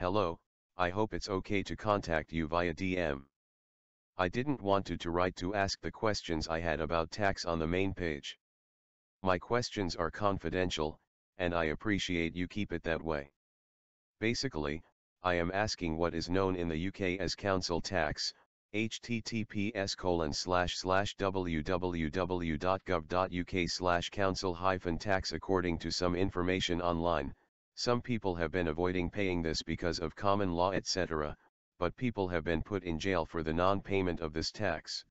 Hello, I hope it's okay to contact you via DM. I didn't want to write to ask the questions I had about tax on the main page. My questions are confidential, and I appreciate you keep it that way. Basically, I am asking what is known in the UK as council tax, https://www.gov.uk/council-tax. According to some information online, some people have been avoiding paying this because of common law etc., but people have been put in jail for the non-payment of this tax.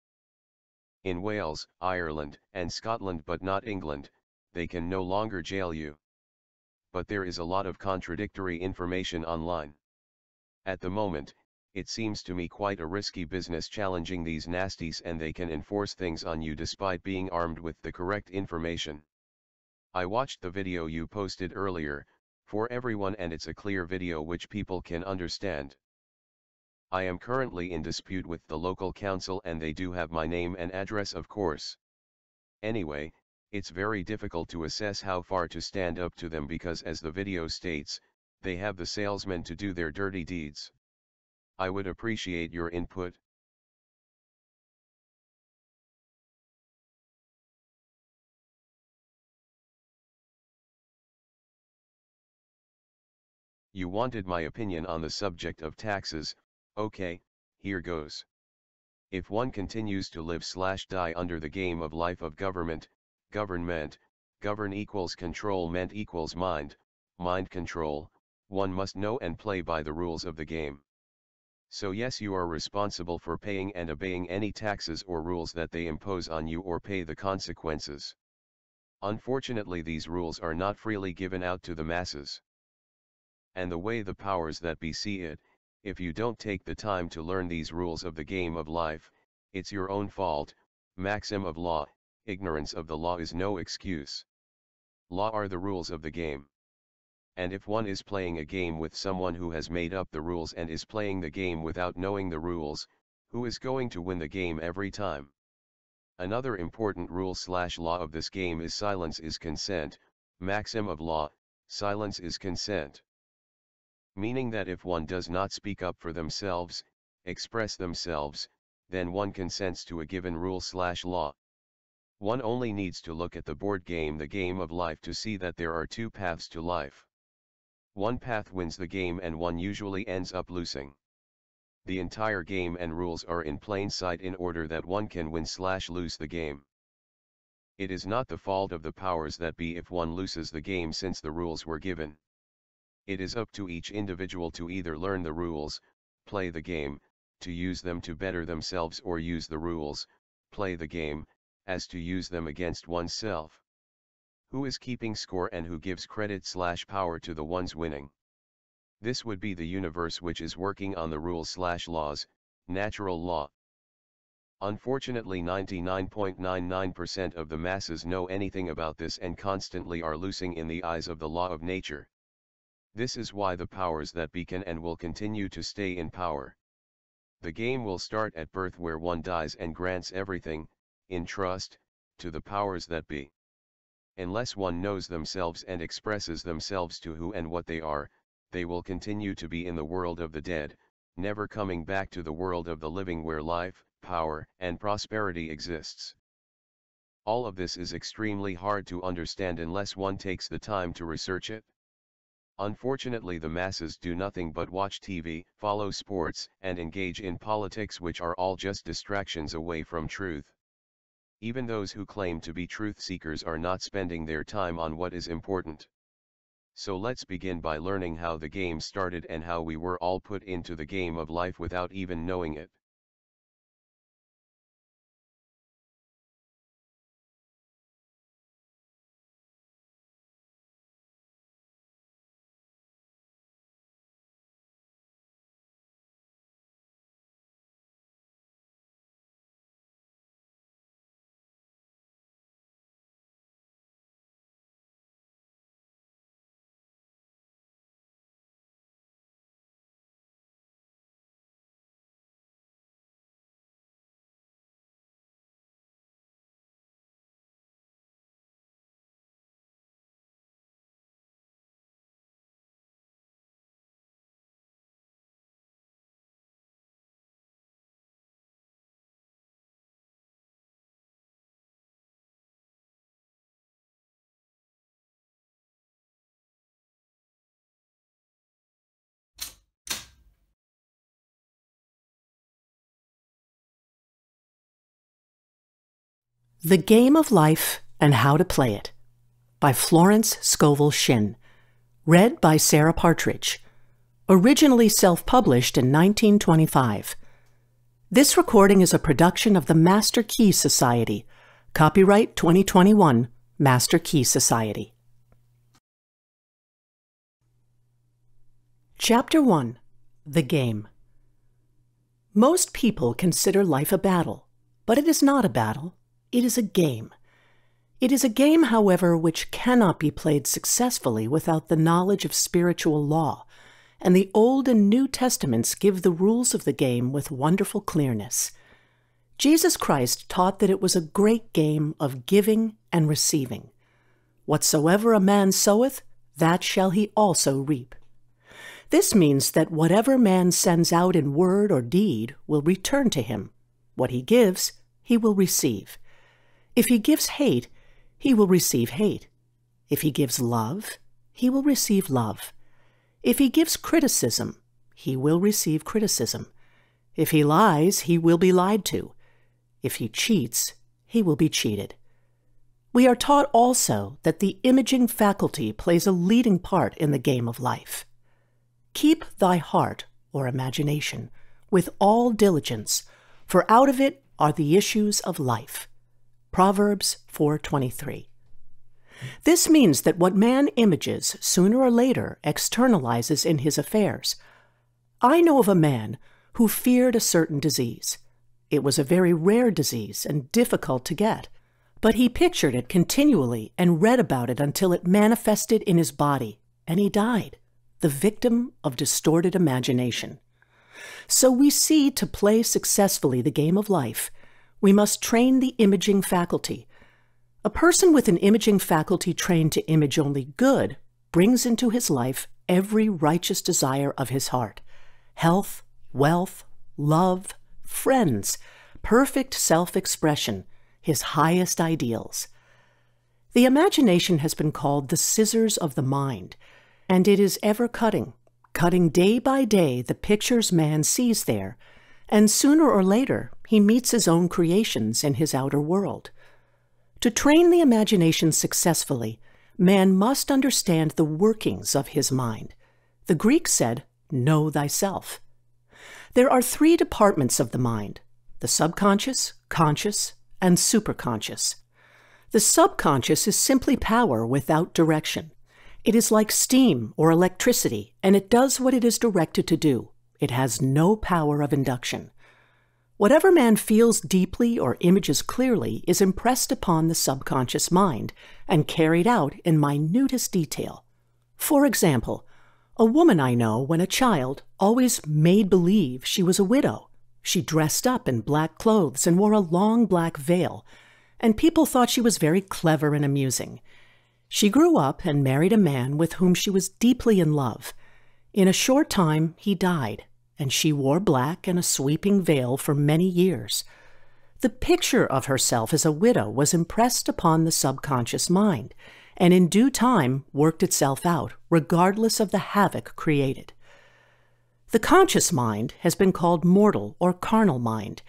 In Wales, Ireland, and Scotland but not England, they can no longer jail you. But there is a lot of contradictory information online. At the moment, it seems to me quite a risky business challenging these nasties, and they can enforce things on you despite being armed with the correct information. I watched the video you posted earlier, for everyone, and it's a clear video which people can understand. I am currently in dispute with the local council and they do have my name and address, of course. Anyway, it's very difficult to assess how far to stand up to them because, as the video states, they have the salesmen to do their dirty deeds. I would appreciate your input. You wanted my opinion on the subject of taxes. Okay, here goes. If one continues to live/die under the game of life of government, govern equals control, ment equals mind control, one must know and play by the rules of the game. So yes, you are responsible for paying and obeying any taxes or rules that they impose on you, or pay the consequences. Unfortunately, these rules are not freely given out to the masses. And the way the powers that be see it, if you don't take the time to learn these rules of the game of life, it's your own fault. Maxim of Law: ignorance of the law is no excuse. Law are the rules of the game. And if one is playing a game with someone who has made up the rules and is playing the game without knowing the rules, who is going to win the game every time? Another important rule/law of this game is silence is consent. Maxim of Law: silence is consent. Meaning that if one does not speak up for themselves, express themselves, then one consents to a given rule/law. One only needs to look at the board game, the game of life, to see that there are two paths to life. One path wins the game and one usually ends up losing. The entire game and rules are in plain sight in order that one can win/lose the game. It is not the fault of the powers that be if one loses the game, since the rules were given. It is up to each individual to either learn the rules, play the game, to use them to better themselves, or use the rules, play the game, as to use them against oneself. Who is keeping score and who gives credit/power to the ones winning? This would be the universe, which is working on the rules/laws, natural law. Unfortunately, 99.99% of the masses know anything about this and constantly are losing in the eyes of the law of nature. This is why the powers that be can and will continue to stay in power. The game will start at birth, where one dies and grants everything, in trust, to the powers that be. Unless one knows themselves and expresses themselves to who and what they are, they will continue to be in the world of the dead, never coming back to the world of the living, where life, power, and prosperity exists. All of this is extremely hard to understand unless one takes the time to research it. Unfortunately, the masses do nothing but watch TV, follow sports, and engage in politics, which are all just distractions away from truth. Even those who claim to be truth seekers are not spending their time on what is important. So let's begin by learning how the game started and how we were all put into the game of life without even knowing it. The Game of Life and How to Play It by Florence Scovel Shinn. Read by Sarah Partridge. Originally self-published in 1925. This recording is a production of the Master Key Society. Copyright 2021, Master Key Society. Chapter 1. The Game. Most people consider life a battle, but it is not a battle. It is a game. It is a game, however, which cannot be played successfully without the knowledge of spiritual law, and the Old and New Testaments give the rules of the game with wonderful clearness. Jesus Christ taught that it was a great game of giving and receiving. Whatsoever a man soweth, that shall he also reap. This means that whatever man sends out in word or deed will return to him. What he gives, he will receive. If he gives hate, he will receive hate. If he gives love, he will receive love. If he gives criticism, he will receive criticism. If he lies, he will be lied to. If he cheats, he will be cheated. We are taught also that the imaging faculty plays a leading part in the game of life. Keep thy heart, or imagination, with all diligence, for out of it are the issues of life. Proverbs 4:23. This means that what man images sooner or later externalizes in his affairs. I know of a man who feared a certain disease. It was a very rare disease and difficult to get, but he pictured it continually and read about it until it manifested in his body, and he died, the victim of distorted imagination. So we see, to play successfully the game of life, we must train the imaging faculty. A person with an imaging faculty trained to image only good brings into his life every righteous desire of his heart: health, wealth, love, friends, perfect self-expression, his highest ideals. The imagination has been called the scissors of the mind, and it is ever cutting day by day the pictures man sees there, and sooner or later he meets his own creations in his outer world. To train the imagination successfully, man must understand the workings of his mind. The Greeks said, "Know thyself." There are three departments of the mind: the subconscious, conscious, and superconscious. The subconscious is simply power without direction. It is like steam or electricity, and it does what it is directed to do. It has no power of induction. Whatever man feels deeply or images clearly is impressed upon the subconscious mind and carried out in minutest detail. For example, a woman I know, when a child, always made believe she was a widow. She dressed up in black clothes and wore a long black veil, and people thought she was very clever and amusing. She grew up and married a man with whom she was deeply in love. In a short time, he died, and she wore black and a sweeping veil for many years. The picture of herself as a widow was impressed upon the subconscious mind, and in due time worked itself out, regardless of the havoc created. The conscious mind has been called mortal or carnal mind.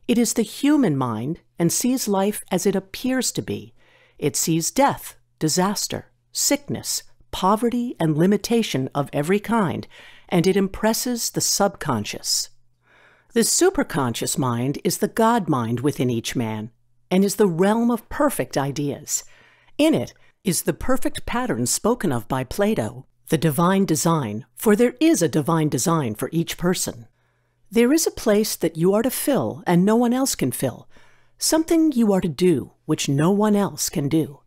It is the human mind and sees life as it appears to be. It sees death, disaster, sickness, poverty, and limitation of every kind, and it impresses the subconscious. The superconscious mind is the God mind within each man, and is the realm of perfect ideas. In it is the perfect pattern spoken of by Plato, the divine design, for there is a divine design for each person. There is a place that you are to fill and no one else can fill, something you are to do which no one else can do.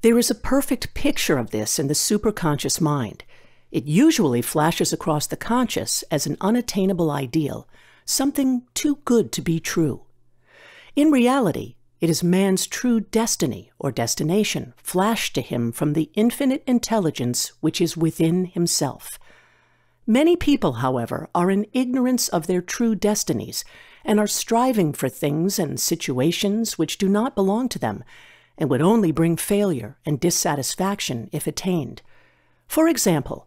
There is a perfect picture of this in the superconscious mind. It usually flashes across the conscious as an unattainable ideal, something too good to be true. In reality, it is man's true destiny or destination flashed to him from the infinite intelligence which is within himself. Many people, however, are in ignorance of their true destinies and are striving for things and situations which do not belong to them, and would only bring failure and dissatisfaction if attained. For example,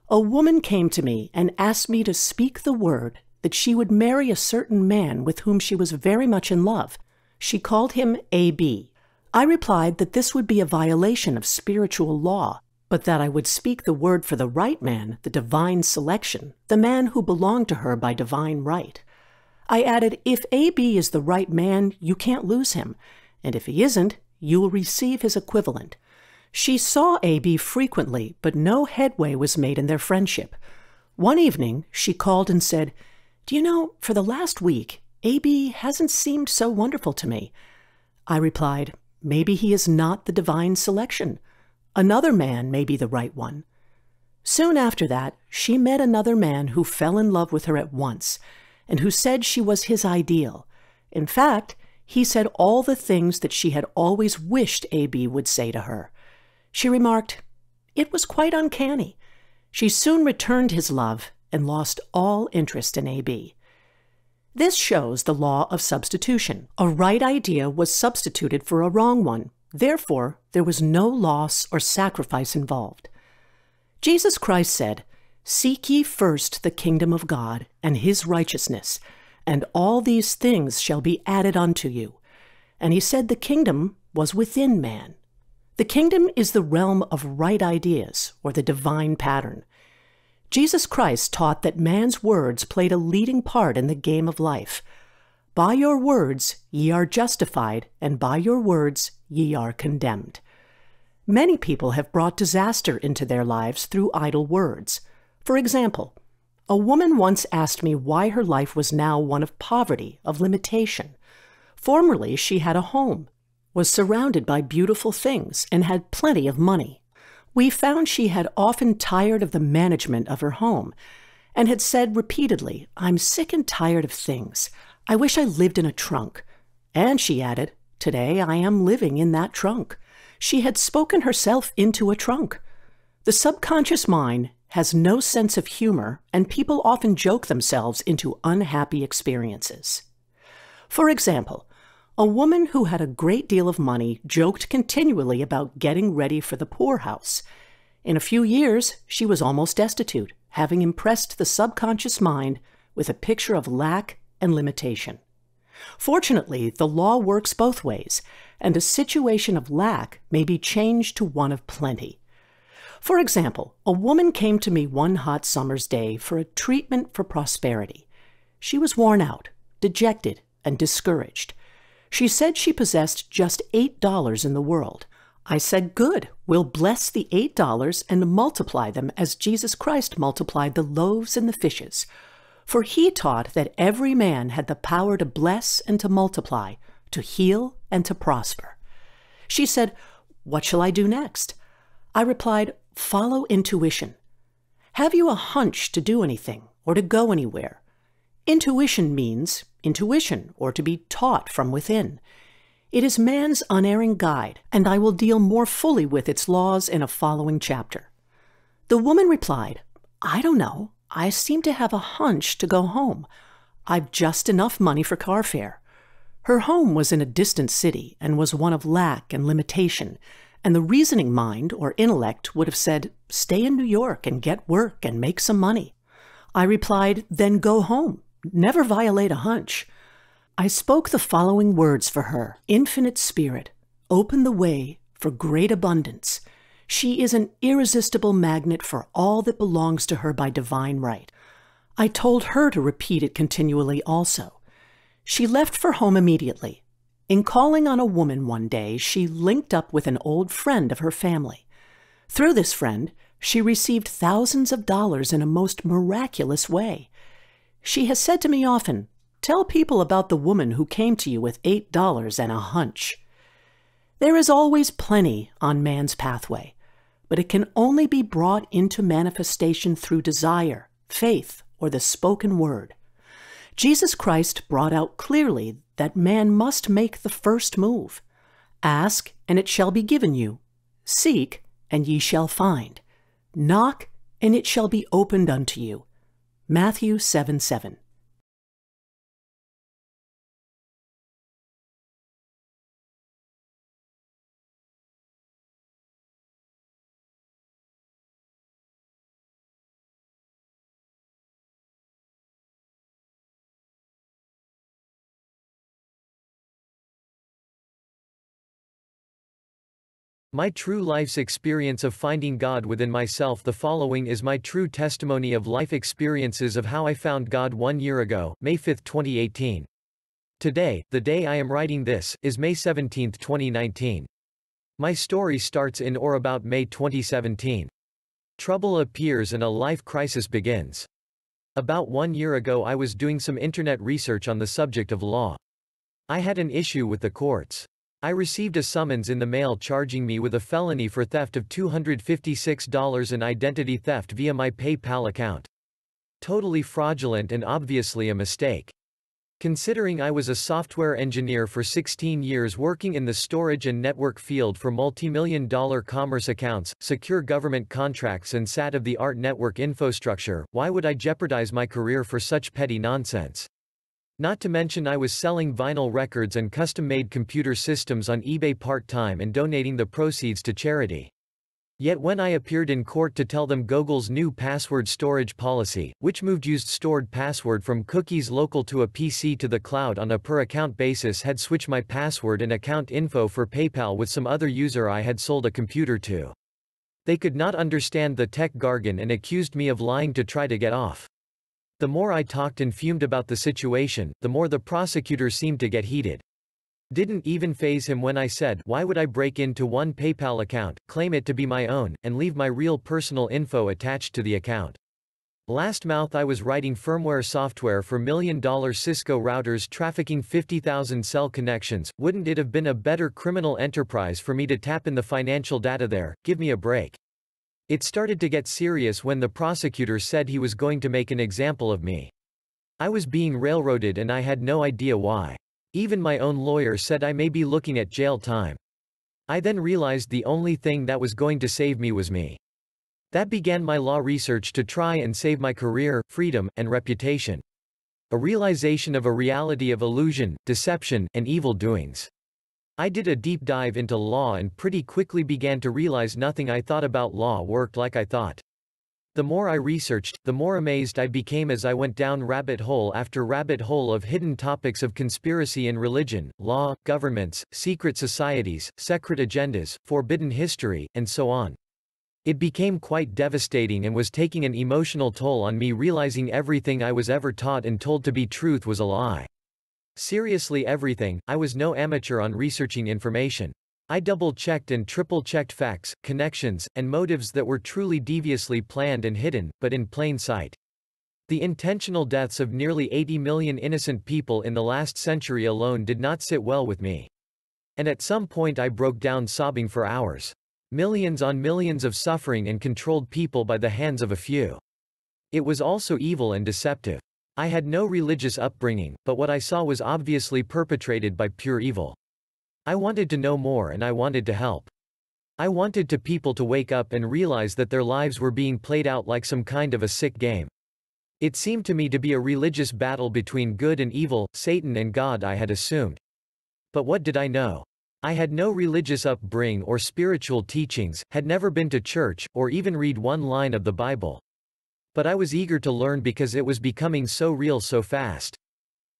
a woman came to me and asked me to speak the word that she would marry a certain man with whom she was very much in love. She called him AB. I replied that this would be a violation of spiritual law, but that I would speak the word for the right man, the divine selection, the man who belonged to her by divine right. I added, if AB is the right man, you can't lose him, and if he isn't, you will receive his equivalent. She saw AB frequently, but no headway was made in their friendship. One evening, she called and said, "Do you know, for the last week, AB hasn't seemed so wonderful to me." I replied, "Maybe he is not the divine selection. Another man may be the right one." Soon after that, she met another man who fell in love with her at once, and who said she was his ideal. In fact, he said all the things that she had always wished AB would say to her. She remarked, "It was quite uncanny." She soon returned his love and lost all interest in AB. This shows the law of substitution. A right idea was substituted for a wrong one. Therefore, there was no loss or sacrifice involved. Jesus Christ said, "Seek ye first the kingdom of God and his righteousness, and all these things shall be added unto you." And he said the kingdom was within man. The kingdom is the realm of right ideas, or the divine pattern. Jesus Christ taught that man's words played a leading part in the game of life. By your words ye are justified, and by your words ye are condemned. Many people have brought disaster into their lives through idle words. For example, a woman once asked me why her life was now one of poverty, of limitation. Formerly she had a home, was surrounded by beautiful things, and had plenty of money. We found she had often tired of the management of her home, and had said repeatedly, "I'm sick and tired of things. I wish I lived in a trunk." And she added, "Today I am living in that trunk." She had spoken herself into a trunk. The subconscious mind has no sense of humor, and people often joke themselves into unhappy experiences. For example, a woman who had a great deal of money joked continually about getting ready for the poorhouse. In a few years, she was almost destitute, having impressed the subconscious mind with a picture of lack and limitation. Fortunately, the law works both ways, and a situation of lack may be changed to one of plenty. For example, a woman came to me one hot summer's day for a treatment for prosperity. She was worn out, dejected, and discouraged. She said she possessed just $8 in the world. I said, "Good, we'll bless the $8 and multiply them as Jesus Christ multiplied the loaves and the fishes. For he taught that every man had the power to bless and to multiply, to heal and to prosper." She said, "What shall I do next?" I replied, "Follow intuition. Have you a hunch to do anything or to go anywhere? Intuition means intuition, or to be taught from within. It is man's unerring guide, and I will deal more fully with its laws in a following chapter. The woman replied, "I don't know. I seem to have a hunch to go home. I've just enough money for car fare." Her home was in a distant city and was one of lack and limitation, and the reasoning mind or intellect would have said, "Stay in New York and get work and make some money." I replied, "Then go home. Never violate a hunch." I spoke the following words for her. "Infinite Spirit, open the way for great abundance. She is an irresistible magnet for all that belongs to her by divine right." I told her to repeat it continually also. She left for home immediately. In calling on a woman one day, she linked up with an old friend of her family. Through this friend, she received thousands of dollars in a most miraculous way. She has said to me often, "Tell people about the woman who came to you with $8 and a hunch." There is always plenty on man's pathway, but it can only be brought into manifestation through desire, faith, or the spoken word. Jesus Christ brought out clearly that man must make the first move. "Ask, and it shall be given you. Seek, and ye shall find. Knock, and it shall be opened unto you." Matthew 7:7. My true life's experience of finding God within myself. The following is my true testimony of life experiences of how I found God 1 year ago, May 5, 2018. Today, the day I am writing this, is May 17, 2019. My story starts in or about May 2017. Trouble appears and a life crisis begins. About 1 year ago I was doing some internet research on the subject of law. I had an issue with the courts. I received a summons in the mail charging me with a felony for theft of $256 and identity theft via my PayPal account. Totally fraudulent and obviously a mistake. Considering I was a software engineer for 16 years working in the storage and network field for multi-million-dollar commerce accounts, secure government contracts and state-of-the-art network infrastructure, why would I jeopardize my career for such petty nonsense? Not to mention I was selling vinyl records and custom-made computer systems on eBay part-time and donating the proceeds to charity. Yet when I appeared in court to tell them Google's new password storage policy, which moved used stored password from cookies local to a PC to the cloud on a per-account basis, had switched my password and account info for PayPal with some other user I had sold a computer to. They could not understand the tech jargon and accused me of lying to try to get off. The more I talked and fumed about the situation, the more the prosecutor seemed to get heated. Didn't even faze him when I said, why would I break into one PayPal account, claim it to be my own, and leave my real personal info attached to the account? Last month I was writing firmware software for million-dollar Cisco routers trafficking 50,000 cell connections. Wouldn't it have been a better criminal enterprise for me to tap in the financial data there? Give me a break. It started to get serious when the prosecutor said he was going to make an example of me. I was being railroaded and I had no idea why. Even my own lawyer said I may be looking at jail time. I then realized the only thing that was going to save me was me. That began my law research to try and save my career, freedom, and reputation. A realization of a reality of illusion, deception, and evil doings. I did a deep dive into law and pretty quickly began to realize nothing I thought about law worked like I thought. The more I researched, the more amazed I became as I went down rabbit hole after rabbit hole of hidden topics of conspiracy in religion, law, governments, secret societies, secret agendas, forbidden history, and so on. It became quite devastating and was taking an emotional toll on me, realizing everything I was ever taught and told to be truth was a lie. Seriously, everything. I was no amateur on researching information. I double-checked and triple-checked facts, connections, and motives that were truly deviously planned and hidden, but in plain sight. The intentional deaths of nearly 80 million innocent people in the last century alone did not sit well with me. And at some point I broke down sobbing for hours. Millions on millions of suffering and controlled people by the hands of a few. It was also evil and deceptive. I had no religious upbringing, but what I saw was obviously perpetrated by pure evil. I wanted to know more and I wanted to help. I wanted people to wake up and realize that their lives were being played out like some kind of a sick game. It seemed to me to be a religious battle between good and evil, Satan and God, I had assumed. But what did I know? I had no religious upbringing or spiritual teachings, had never been to church, or even read one line of the Bible. But I was eager to learn because it was becoming so real so fast.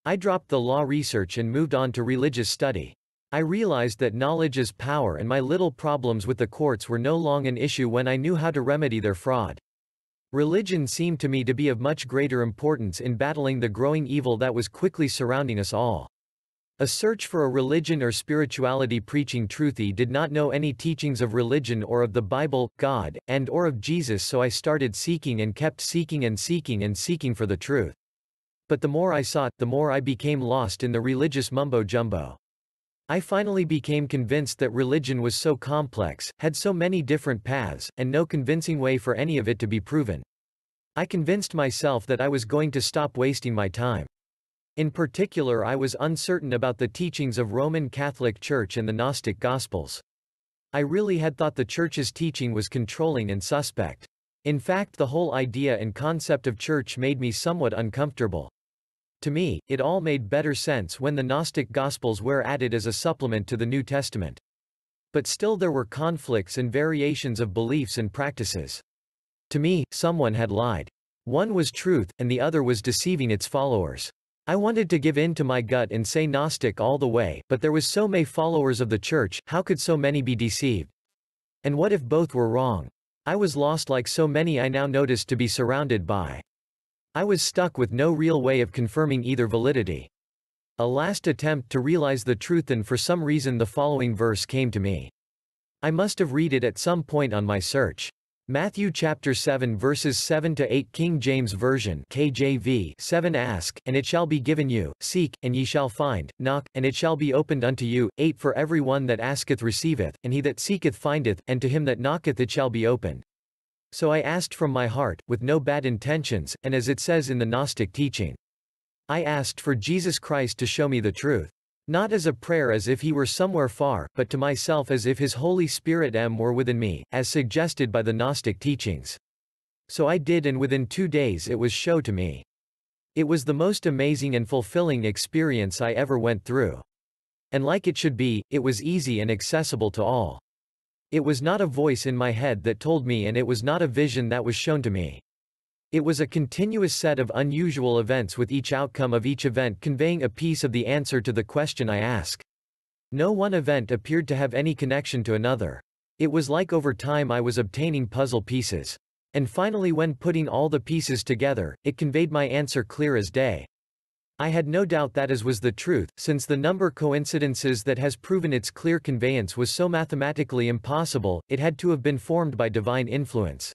I dropped the law research and moved on to religious study. I realized that knowledge is power and my little problems with the courts were no longer an issue when I knew how to remedy their fraud. Religion seemed to me to be of much greater importance in battling the growing evil that was quickly surrounding us all. A search for a religion or spirituality preaching truthy did not know any teachings of religion or of the Bible, God, and or of Jesus, so I started seeking and kept seeking and seeking and seeking for the truth. But the more I sought, the more I became lost in the religious mumbo-jumbo. I finally became convinced that religion was so complex, had so many different paths, and no convincing way for any of it to be proven. I convinced myself that I was going to stop wasting my time. In particular, I was uncertain about the teachings of Roman Catholic Church and the Gnostic Gospels. I really had thought the Church's teaching was controlling and suspect. In fact, the whole idea and concept of church made me somewhat uncomfortable. To me, it all made better sense when the Gnostic Gospels were added as a supplement to the New Testament. But still there were conflicts and variations of beliefs and practices. To me, someone had lied. One was truth, and the other was deceiving its followers. I wanted to give in to my gut and say Gnostic all the way, but there was so many followers of the Church, how could so many be deceived? And what if both were wrong? I was lost like so many I now noticed to be surrounded by. I was stuck with no real way of confirming either validity. A last attempt to realize the truth, and for some reason the following verse came to me. I must have read it at some point on my search. Matthew chapter 7 verses 7-8 King James Version KJV 7 Ask, and it shall be given you, seek, and ye shall find, knock, and it shall be opened unto you. 8 For every one that asketh receiveth, and he that seeketh findeth, and to him that knocketh it shall be opened. So I asked from my heart, with no bad intentions, and as it says in the Gnostic teaching. I asked for Jesus Christ to show me the truth. Not as a prayer as if he were somewhere far, but to myself as if his Holy Spirit were within me, as suggested by the Gnostic teachings. So I did, and within 2 days it was shown to me. It was the most amazing and fulfilling experience I ever went through. And like it should be, it was easy and accessible to all. It was not a voice in my head that told me, and it was not a vision that was shown to me. It was a continuous set of unusual events, with each outcome of each event conveying a piece of the answer to the question I asked. No one event appeared to have any connection to another. It was like over time I was obtaining puzzle pieces. And finally, when putting all the pieces together, it conveyed my answer clear as day. I had no doubt that as was the truth, since the number coincidences that has proven its clear conveyance was so mathematically impossible, it had to have been formed by divine influence.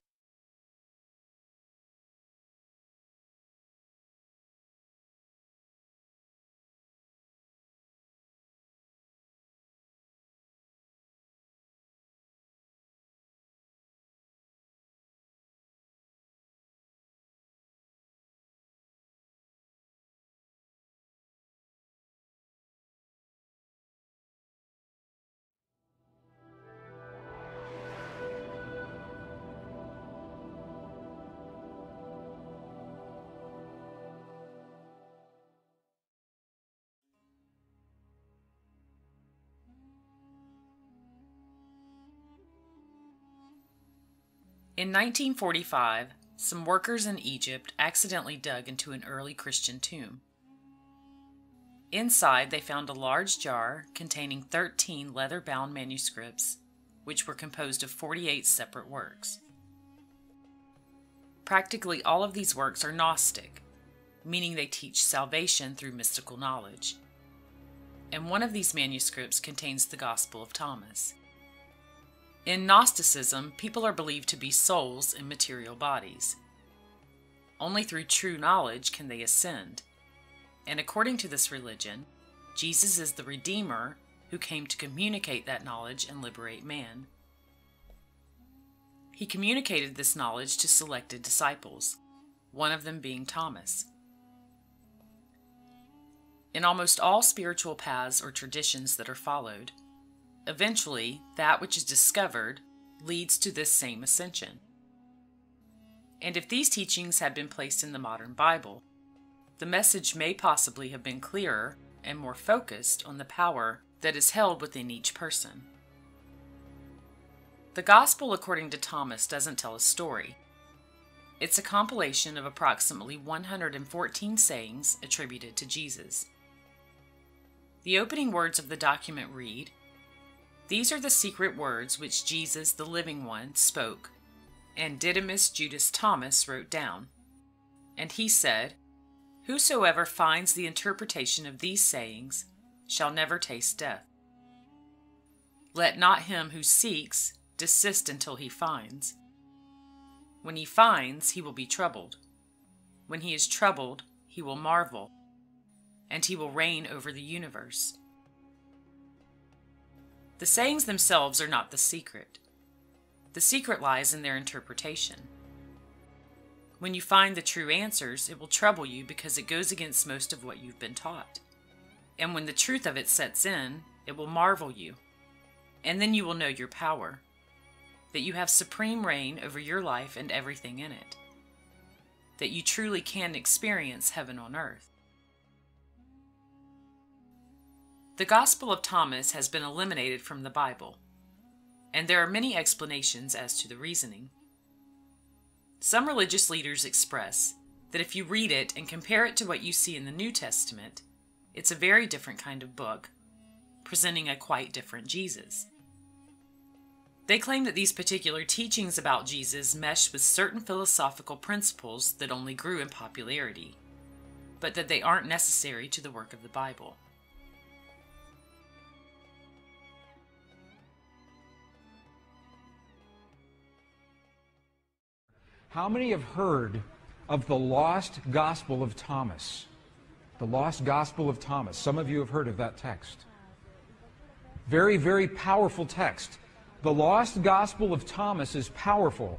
In 1945, some workers in Egypt accidentally dug into an early Christian tomb. Inside, they found a large jar containing 13 leather-bound manuscripts, which were composed of 48 separate works. Practically all of these works are Gnostic, meaning they teach salvation through mystical knowledge. And one of these manuscripts contains the Gospel of Thomas. In Gnosticism, people are believed to be souls in material bodies. Only through true knowledge can they ascend. And according to this religion, Jesus is the Redeemer who came to communicate that knowledge and liberate man. He communicated this knowledge to selected disciples, one of them being Thomas. In almost all spiritual paths or traditions that are followed, eventually, that which is discovered leads to this same ascension. And if these teachings had been placed in the modern Bible, the message may possibly have been clearer and more focused on the power that is held within each person. The Gospel according to Thomas doesn't tell a story. It's a compilation of approximately 114 sayings attributed to Jesus. The opening words of the document read, "These are the secret words which Jesus, the living one, spoke, and Didymus Judas Thomas wrote down. And he said, Whosoever finds the interpretation of these sayings shall never taste death. Let not him who seeks desist until he finds. When he finds, he will be troubled. When he is troubled, he will marvel, and he will reign over the universe." The sayings themselves are not the secret. The secret lies in their interpretation. When you find the true answers, it will trouble you because it goes against most of what you've been taught. And when the truth of it sets in, it will marvel you. And then you will know your power, that you have supreme reign over your life and everything in it, that you truly can experience heaven on earth. The Gospel of Thomas has been eliminated from the Bible, and there are many explanations as to the reasoning. Some religious leaders express that if you read it and compare it to what you see in the New Testament, it's a very different kind of book, presenting a quite different Jesus. They claim that these particular teachings about Jesus mesh with certain philosophical principles that only grew in popularity, but that they aren't necessary to the work of the Bible. How many have heard of the lost Gospel of Thomas? The lost Gospel of Thomas. Some of you have heard of that text. Very, very powerful text. The lost Gospel of Thomas is powerful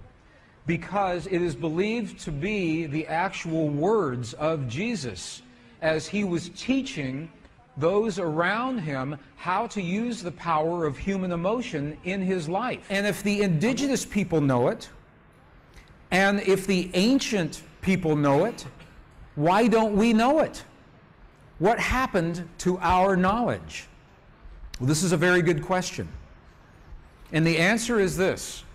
because it is believed to be the actual words of Jesus as he was teaching those around him how to use the power of human emotion in his life. And if the indigenous people know it, and if the ancient people know it, why don't we know it? What happened to our knowledge? Well, this is a very good question. And the answer is this.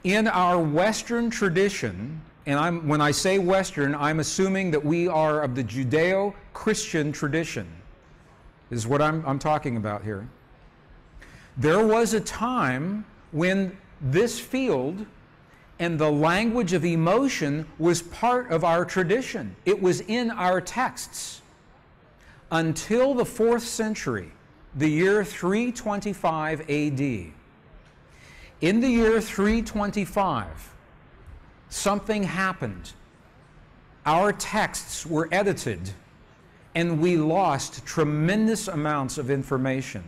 In our Western tradition, and when I say Western, I'm assuming that we are of the Judeo-Christian tradition, is what I'm talking about here. There was a time when this field and the language of emotion was part of our tradition. It was in our texts. Until the 4th century, the year 325 AD. In the year 325, something happened. Our texts were edited, and we lost tremendous amounts of information.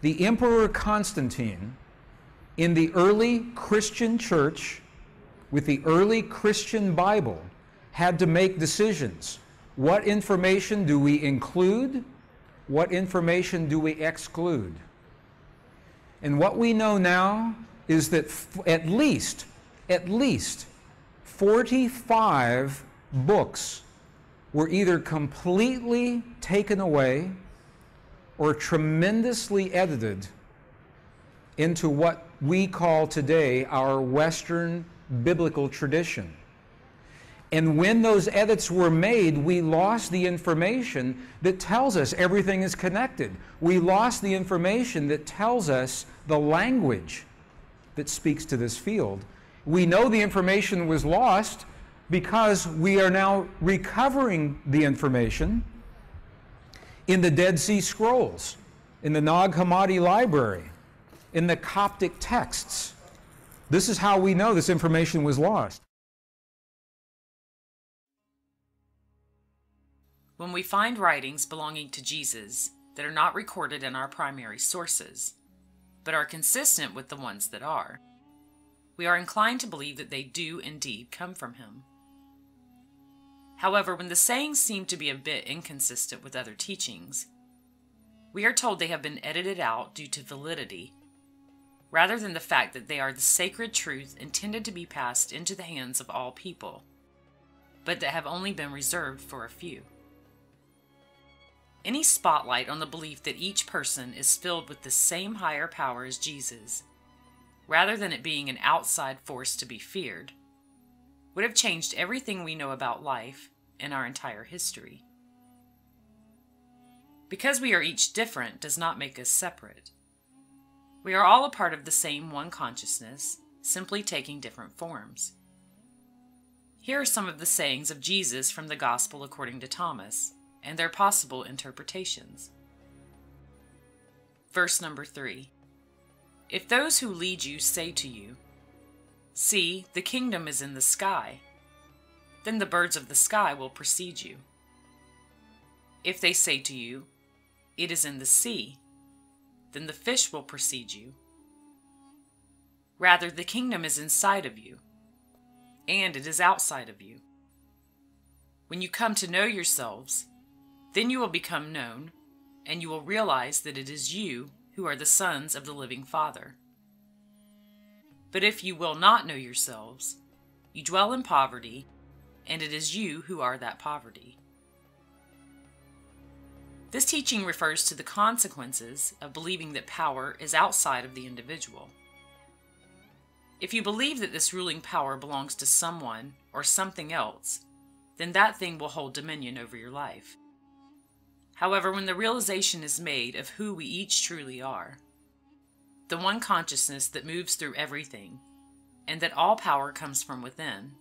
The Emperor Constantine, in the early Christian church, with the early Christian Bible, had to make decisions. What information do we include? What information do we exclude? And what we know now is that at least 45 books were either completely taken away or tremendously edited into what we call today our Western biblical tradition. And when those edits were made, we lost the information that tells us everything is connected. We lost the information that tells us the language that speaks to this field. We know the information was lost because we are now recovering the information in the Dead Sea Scrolls, in the Nag Hammadi Library, in the Coptic texts. This is how we know this information was lost. When we find writings belonging to Jesus that are not recorded in our primary sources, but are consistent with the ones that are, we are inclined to believe that they do indeed come from him. However, when the sayings seem to be a bit inconsistent with other teachings, we are told they have been edited out due to validity, rather than the fact that they are the sacred truth intended to be passed into the hands of all people, but that have only been reserved for a few. Any spotlight on the belief that each person is filled with the same higher power as Jesus, rather than it being an outside force to be feared, would have changed everything we know about life and our entire history. Because we are each different does not make us separate. We are all a part of the same one consciousness, simply taking different forms. Here are some of the sayings of Jesus from the Gospel according to Thomas, and their possible interpretations. Verse number 3. If those who lead you say to you, "See, the kingdom is in the sky," then the birds of the sky will precede you. If they say to you, "It is in the sea," then the fish will precede you. Rather, the kingdom is inside of you, and it is outside of you. When you come to know yourselves, then you will become known, and you will realize that it is you who are the sons of the living Father. But if you will not know yourselves, you dwell in poverty, and it is you who are that poverty. This teaching refers to the consequences of believing that power is outside of the individual. If you believe that this ruling power belongs to someone or something else, then that thing will hold dominion over your life. However, when the realization is made of who we each truly are, the one consciousness that moves through everything, and that all power comes from within,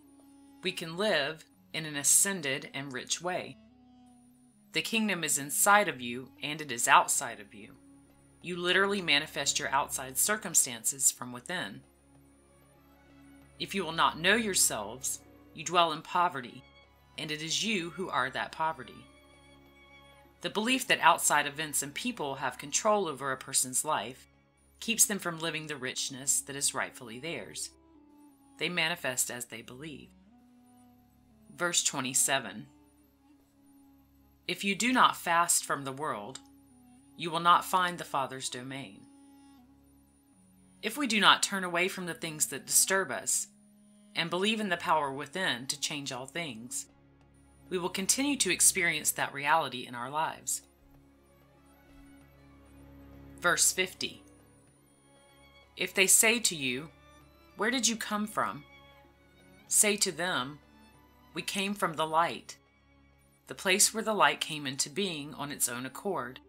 we can live in an ascended and rich way. The kingdom is inside of you and it is outside of you. You literally manifest your outside circumstances from within. If you will not know yourselves, you dwell in poverty, and it is you who are that poverty. The belief that outside events and people have control over a person's life keeps them from living the richness that is rightfully theirs. They manifest as they believe. Verse 27. If you do not fast from the world, you will not find the Father's domain. If we do not turn away from the things that disturb us and believe in the power within to change all things, we will continue to experience that reality in our lives. Verse 50. If they say to you, "Where did you come from?" say to them, "We came from the light," the place where the light came into being on its own accord,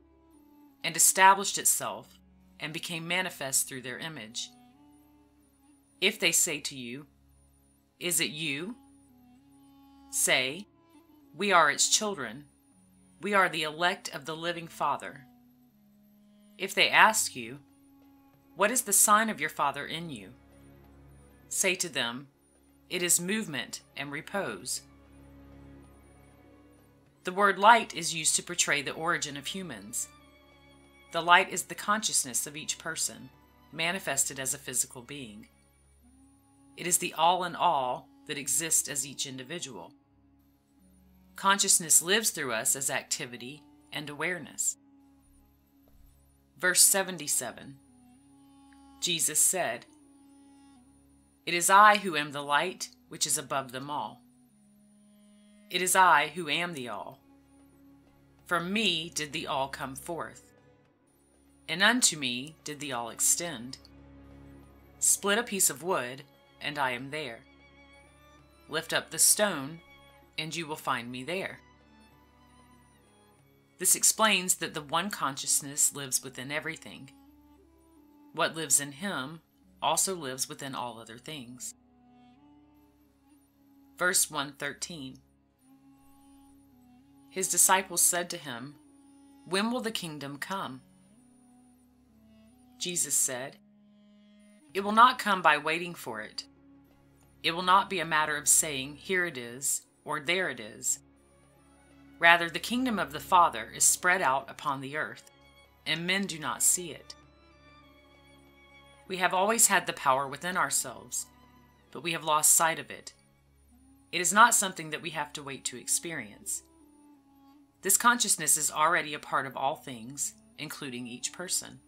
and established itself and became manifest through their image. If they say to you, "Is it you?" say, "We are its children. We are the elect of the living Father." If they ask you, "What is the sign of your Father in you?" say to them, "It is movement and repose." The word light is used to portray the origin of humans. The light is the consciousness of each person, manifested as a physical being. It is the all in all that exists as each individual. Consciousness lives through us as activity and awareness. Verse 77. Jesus said, "It is I who am the light which is above them all. It is I who am the all. From me did the all come forth, and unto me did the all extend. Split a piece of wood, and I am there. Lift up the stone, and you will find me there." This explains that the one consciousness lives within everything. What lives in him also lives within all other things. Verse 113. His disciples said to him, "When will the kingdom come?" Jesus said, "It will not come by waiting for it. It will not be a matter of saying, 'Here it is,' or 'There it is.' Rather, the kingdom of the Father is spread out upon the earth, and men do not see it. We have always had the power within ourselves, but we have lost sight of it. It is not something that we have to wait to experience. This consciousness is already a part of all things, including each person."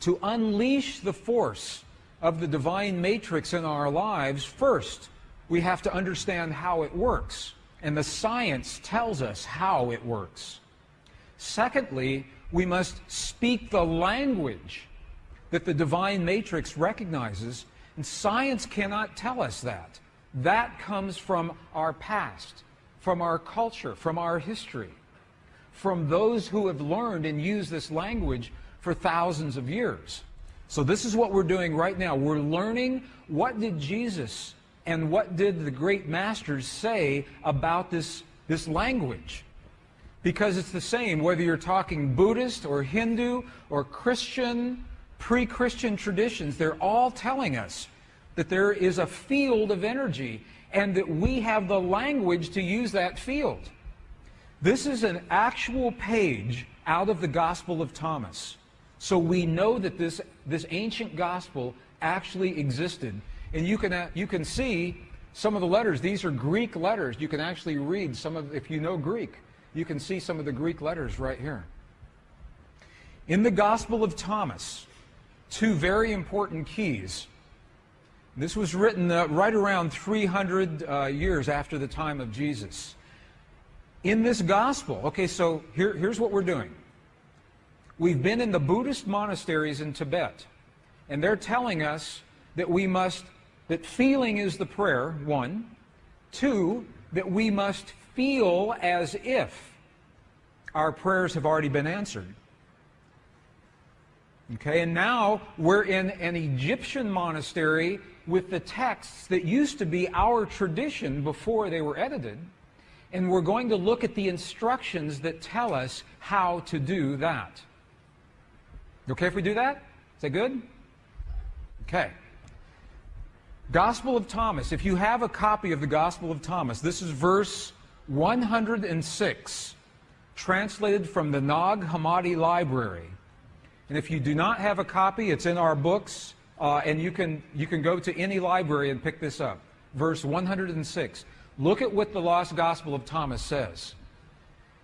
To unleash the force of the divine matrix in our lives, first, we have to understand how it works, and the science tells us how it works. Secondly, we must speak the language that the divine matrix recognizes, and science cannot tell us that. That comes from our past, from our culture, from our history, from those who have learned and used this language for thousands of years. So this is what we're doing right now. We're learning what did Jesus and what did the great masters say about this language. Because it's the same whether you're talking Buddhist or Hindu or Christian, pre-Christian traditions. They're all telling us that there is a field of energy and that we have the language to use that field. This is an actual page out of the Gospel of Thomas. So we know that this ancient gospel actually existed. And you can see some of the letters. These are Greek letters. You can actually read some of, if you know Greek, you can see some of the Greek letters right here. In the Gospel of Thomas, two very important keys. This was written right around 300 years after the time of Jesus. In this gospel, okay, so here's what we're doing. We've been in the Buddhist monasteries in Tibet, and they're telling us that that feeling is the prayer, one, Two, that we must feel as if our prayers have already been answered. Okay, and now we're in an Egyptian monastery with the texts that used to be our tradition before they were edited, and we're going to look at the instructions that tell us how to do that. Okay if we do that? Is that good? Okay. Gospel of Thomas. If you have a copy of the Gospel of Thomas, this is verse 106, translated from the Nag Hammadi Library. And if you do not have a copy, it's in our books, and you can go to any library and pick this up. Verse 106. Look at what the Lost Gospel of Thomas says.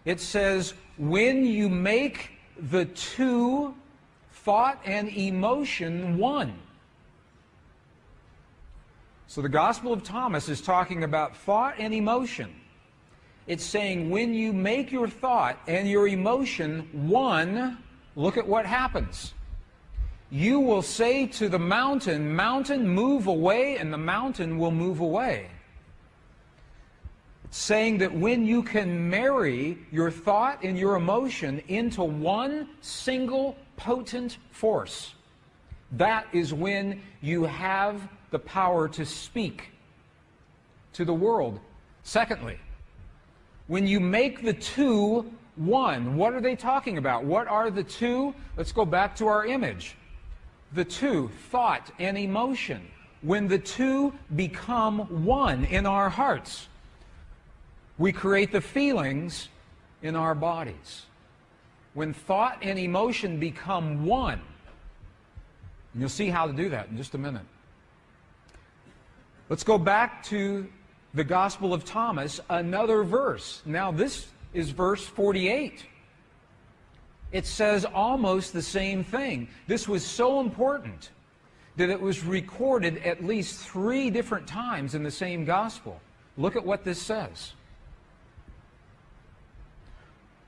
It says, when you make the two, thought and emotion, one. So the Gospel of Thomas is talking about thought and emotion. It's saying when you make your thought and your emotion one, look at what happens. You will say to the mountain, mountain, move away, and the mountain will move away. It's saying that when you can marry your thought and your emotion into one single potent force, that is when you have the power to speak to the world. Secondly, when you make the two one, what are they talking about? What are the two? Let's go back to our image. The two, thought and emotion. When the two become one in our hearts, we create the feelings in our bodies. When thought and emotion become one, and you'll see how to do that in just a minute. Let's go back to the Gospel of Thomas, another verse. Now this is verse 48. It says almost the same thing. This was so important that it was recorded at least 3 different times in the same Gospel. Look at what this says.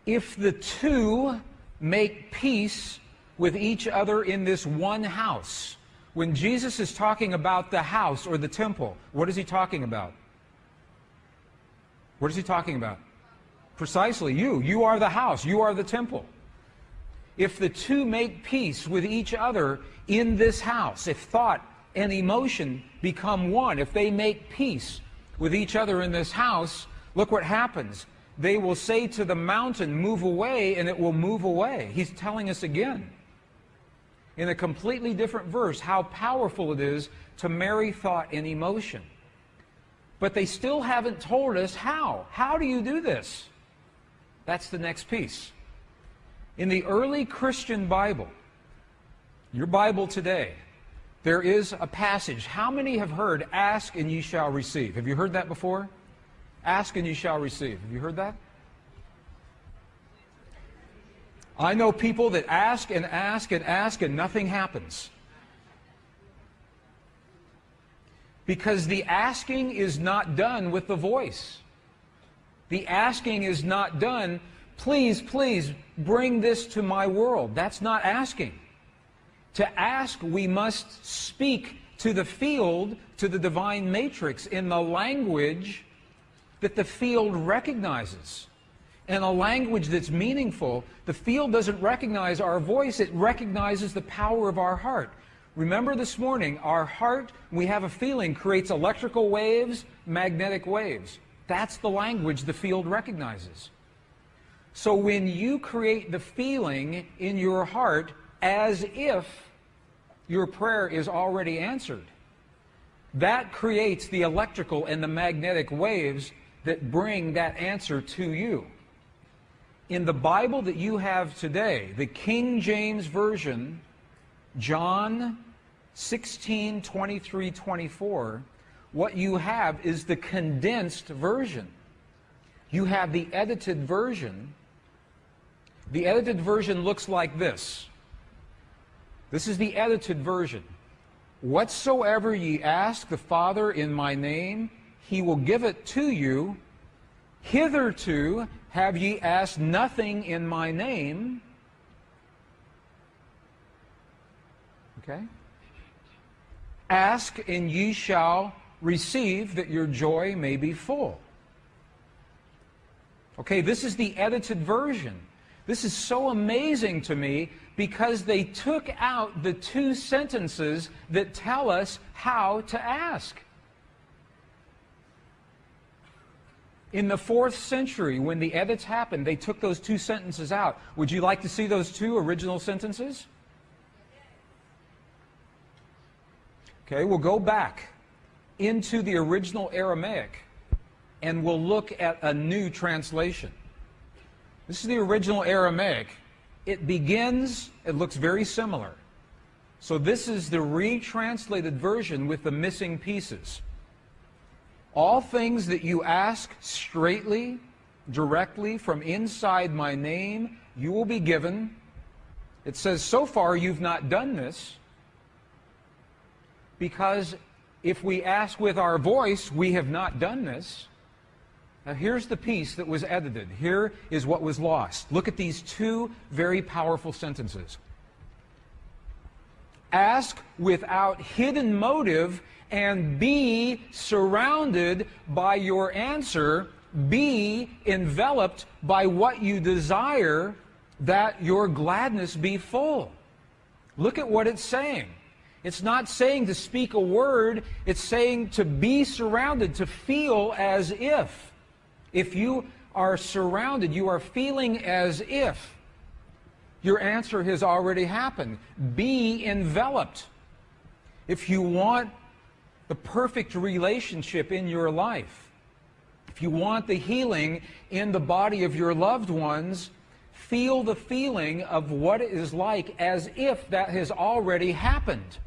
If the two make peace with each other in this one house. When Jesus is talking about the house or the temple, what is he talking about? What is he talking about? Precisely you. You are the house. You are the temple. If the two make peace with each other in this house, if thought and emotion become one, if they make peace with each other in this house, look what happens. They will say to the mountain, move away, and it will move away. He's telling us again, in a completely different verse, how powerful it is to marry thought and emotion. But they still haven't told us how. How do you do this? That's the next piece. In the early Christian Bible, your Bible today, there is a passage. How many have heard, ask and ye shall receive? Have you heard that before? Ask and you shall receive. Have you heard that? I know people that ask and ask and ask and nothing happens. Because the asking is not done with the voice. The asking is not done, please, please, bring this to my world. That's not asking. To ask, we must speak to the field, to the divine matrix, in the language that the field recognizes. And a language that's meaningful. The field doesn't recognize our voice, it recognizes the power of our heart. Remember this morning, our heart, we have a feeling, creates electrical waves, magnetic waves. That's the language the field recognizes. So when you create the feeling in your heart as if your prayer is already answered, that creates the electrical and the magnetic waves that bring that answer to you. In the Bible that you have today, the King James Version, John 16, 23, 24, what you have is the condensed version. You have the edited version. The edited version looks like this. This is the edited version. Whatsoever ye ask the Father in my name, he will give it to you. Hitherto have ye asked nothing in my name. Okay? Ask and ye shall receive that your joy may be full. Okay, this is the edited version. This is so amazing to me because they took out the two sentences that tell us how to ask. In the 4th century, when the edits happened, they took those two sentences out. Would you like to see those two original sentences? Okay, we'll go back into the original Aramaic and we'll look at a new translation. This is the original Aramaic. It begins, it looks very similar. So this is the retranslated version with the missing pieces. All things that you ask straightly, directly from inside my name, you will be given. It says, so far you've not done this, because if we ask with our voice, we have not done this. Now here's the piece that was edited. Here is what was lost. Look at these two very powerful sentences. Ask without hidden motive and be surrounded by your answer. Be enveloped by what you desire, that your gladness be full. Look at what it's saying. It's not saying to speak a word. It's saying to be surrounded, to feel as if. If you are surrounded, you are feeling as if your answer has already happened. Be enveloped. If you want the perfect relationship in your life, if you want the healing in the body of your loved ones, feel the feeling of what it is like as if that has already happened.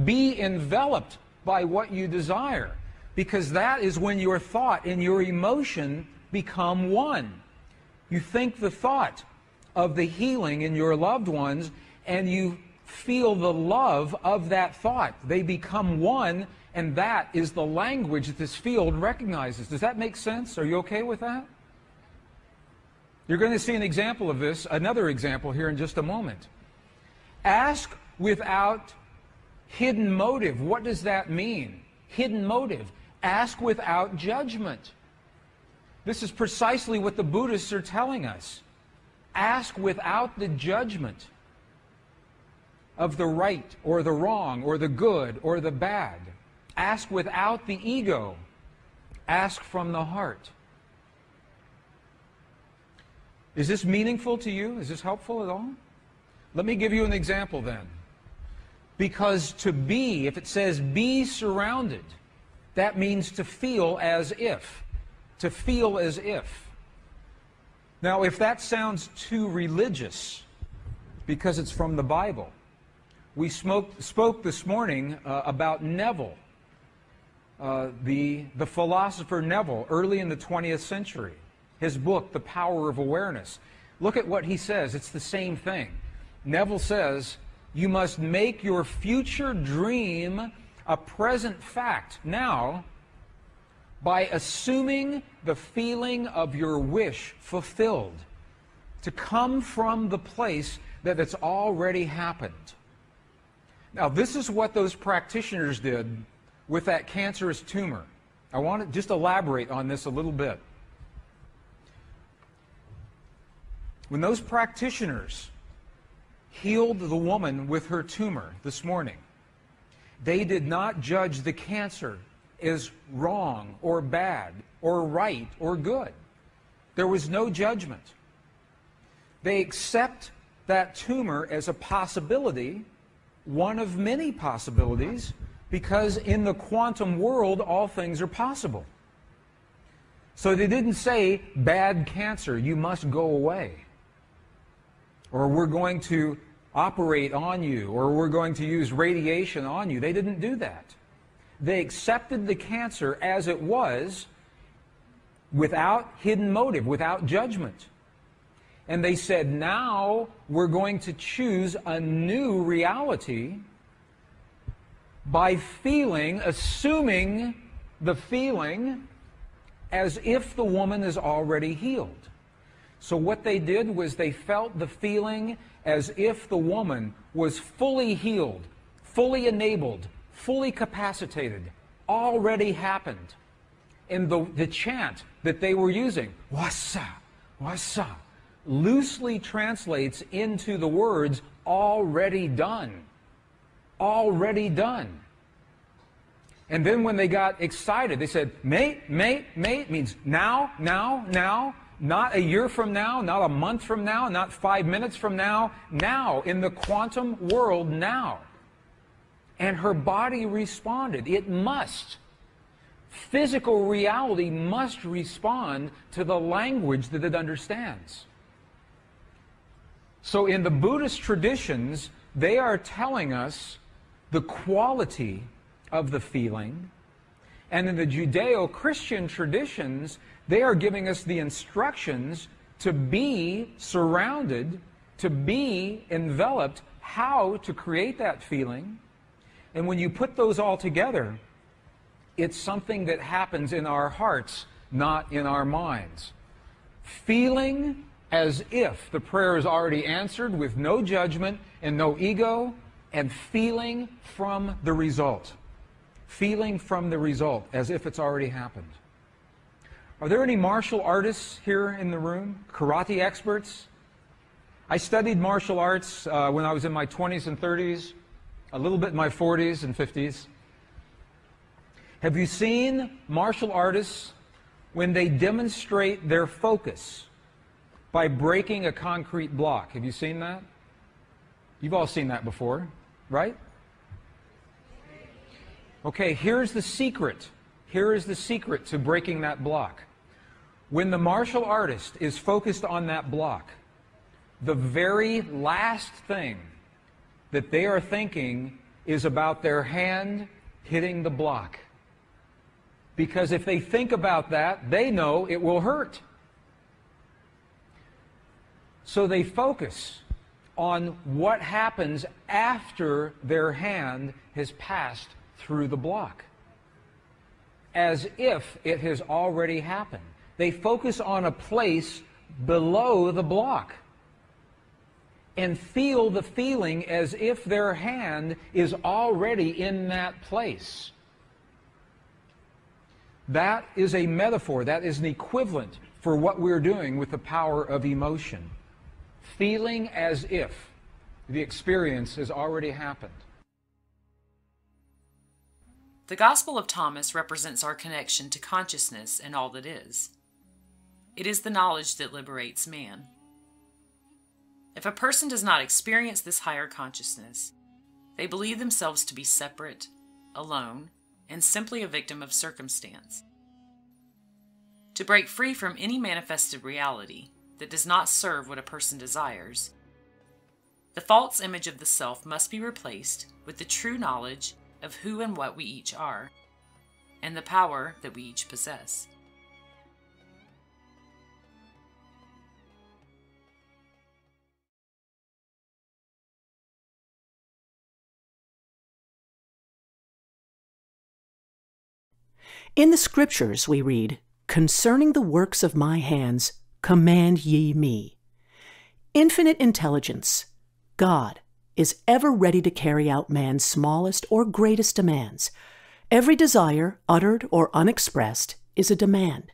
Be enveloped by what you desire, because that is when your thought and your emotion become one. You think the thought of the healing in your loved ones, and you feel the love of that thought. They become one, and that is the language that this field recognizes. Does that make sense? Are you okay with that? You're going to see an example of this, another example here in just a moment. Ask without hidden motive. What does that mean? Hidden motive. Ask without judgment. This is precisely what the Buddhists are telling us. Ask without the judgment of the right or the wrong or the good or the bad. Ask without the ego. Ask from the heart. Is this meaningful to you? Is this helpful at all? Let me give you an example then. Because to be, if it says be surrounded, that means to feel as if. To feel as if. Now, if that sounds too religious, because it's from the Bible, we spoke this morning about Neville, the philosopher Neville, early in the 20th century. His book, The Power of Awareness. Look at what he says. It's the same thing. Neville says, you must make your future dream a present fact now by assuming the feeling of your wish fulfilled, to come from the place that it's already happened. Now, this is what those practitioners did with that cancerous tumor. I want to just elaborate on this a little bit. When those practitioners healed the woman with her tumor this morning, they did not judge the cancer as wrong or bad or right or good. There was no judgment. They accept that tumor as a possibility, one of many possibilities, because in the quantum world all things are possible. So they didn't say, bad cancer, you must go away. Or we're going to operate on you, or we're going to use radiation on you. They didn't do that. They accepted the cancer as it was, without hidden motive, without judgment. And they said, now we're going to choose a new reality by feeling, assuming the feeling as if the woman is already healed. So what they did was they felt the feeling as if the woman was fully healed, fully enabled, fully capacitated, already happened. And the chant that they were using, wasa, wasa, loosely translates into the words already done. Already done. And then when they got excited, they said, mate, mate, mate, means now, now, now, not a year from now, not a month from now, not 5 minutes from now, now, in the quantum world, now. And her body responded. It must. Physical reality must respond to the language that it understands. So in the Buddhist traditions, they are telling us the quality of the feeling. And in the Judeo-Christian traditions, they are giving us the instructions to be surrounded, to be enveloped, how to create that feeling. And when you put those all together, it's something that happens in our hearts, not in our minds. Feeling as if the prayer is already answered with no judgment and no ego, and feeling from the result. Feeling from the result as if it's already happened. Are there any martial artists here in the room? Karate experts? I studied martial arts when I was in my 20s and 30s, a little bit in my 40s and 50s. Have you seen martial artists when they demonstrate their focus by breaking a concrete block? Have you seen that? You've all seen that before, right? Okay, here's the secret. Here is the secret to breaking that block. When the martial artist is focused on that block, the very last thing that they are thinking is about their hand hitting the block. Because if they think about that, they know it will hurt. So they focus on what happens after their hand has passed through the block, as if it has already happened. They focus on a place below the block and feel the feeling as if their hand is already in that place. That is a metaphor, that is an equivalent for what we're doing with the power of emotion. Feeling as if the experience has already happened. The Gospel of Thomas represents our connection to consciousness and all that is. It is the knowledge that liberates man. If a person does not experience this higher consciousness, they believe themselves to be separate, alone, and simply a victim of circumstance. To break free from any manifested reality that does not serve what a person desires, the false image of the self must be replaced with the true knowledge of who and what we each are, and the power that we each possess. In the Scriptures we read, "Concerning the works of my hands, command ye me." Infinite intelligence, God, is ever ready to carry out man's smallest or greatest demands. Every desire, uttered or unexpressed, is a demand.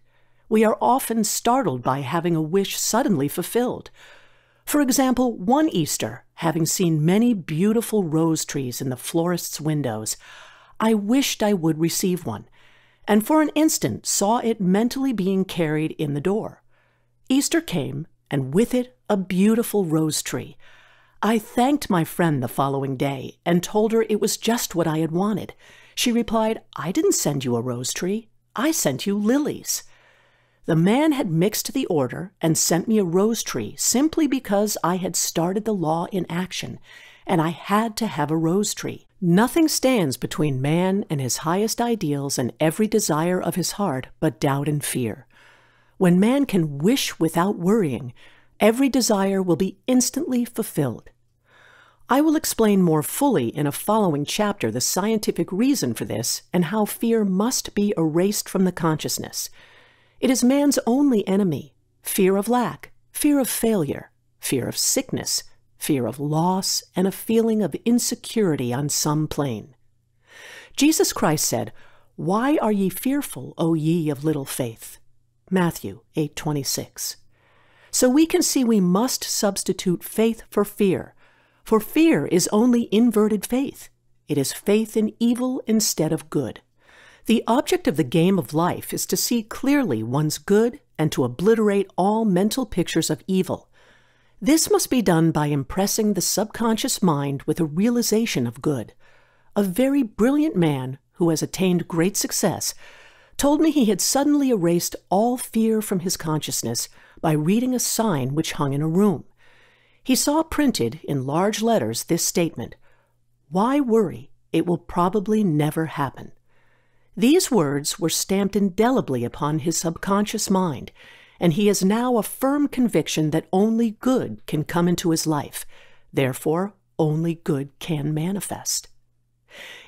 We are often startled by having a wish suddenly fulfilled. For example, one Easter, having seen many beautiful rose trees in the florist's windows, I wished I would receive one, and for an instant saw it mentally being carried in the door. Easter came, and with it a beautiful rose tree. I thanked my friend the following day and told her it was just what I had wanted. She replied, "I didn't send you a rose tree. I sent you lilies." The man had mixed the order and sent me a rose tree simply because I had started the law in action, and I had to have a rose tree. Nothing stands between man and his highest ideals and every desire of his heart but doubt and fear. When man can wish without worrying, every desire will be instantly fulfilled. I will explain more fully in a following chapter the scientific reason for this and how fear must be erased from the consciousness. It is man's only enemy: fear of lack, fear of failure, fear of sickness, fear of loss, and a feeling of insecurity on some plane. Jesus Christ said, Why are ye fearful, O ye of little faith? Matthew 8:26. So we can see we must substitute faith for fear is only inverted faith. It is faith in evil instead of good. The object of the game of life is to see clearly one's good and to obliterate all mental pictures of evil. This must be done by impressing the subconscious mind with a realization of good. A very brilliant man who has attained great success told me he had suddenly erased all fear from his consciousness by reading a sign which hung in a room. He saw printed in large letters this statement, "Why worry? It will probably never happen." These words were stamped indelibly upon his subconscious mind, and he has now a firm conviction that only good can come into his life. Therefore, only good can manifest.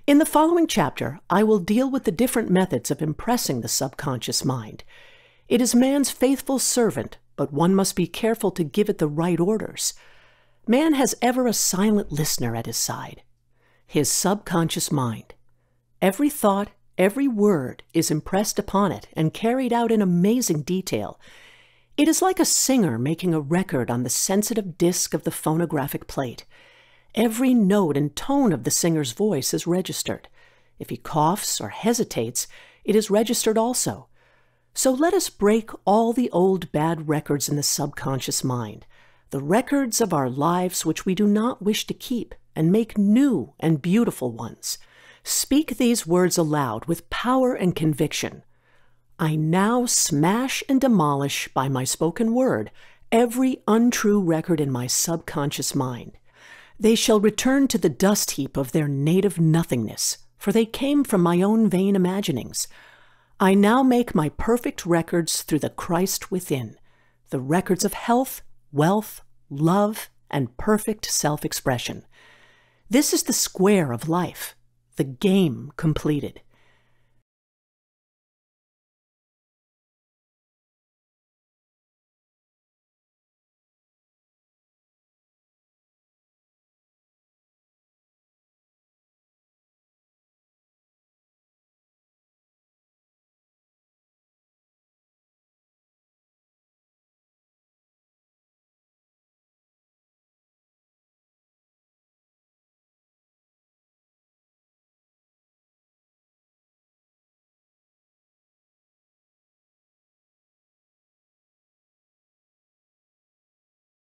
In the following chapter, I will deal with the different methods of impressing the subconscious mind. It is man's faithful servant, but one must be careful to give it the right orders. Man has ever a silent listener at his side, his subconscious mind. Every thought, every word is impressed upon it and carried out in amazing detail. It is like a singer making a record on the sensitive disc of the phonographic plate. Every note and tone of the singer's voice is registered. If he coughs or hesitates, it is registered also. So let us break all the old bad records in the subconscious mind, the records of our lives which we do not wish to keep, and make new and beautiful ones. Speak these words aloud with power and conviction. I now smash and demolish by my spoken word every untrue record in my subconscious mind. They shall return to the dust heap of their native nothingness, for they came from my own vain imaginings. I now make my perfect records through the Christ within, the records of health, wealth, love, and perfect self-expression. This is the square of life, the game completed.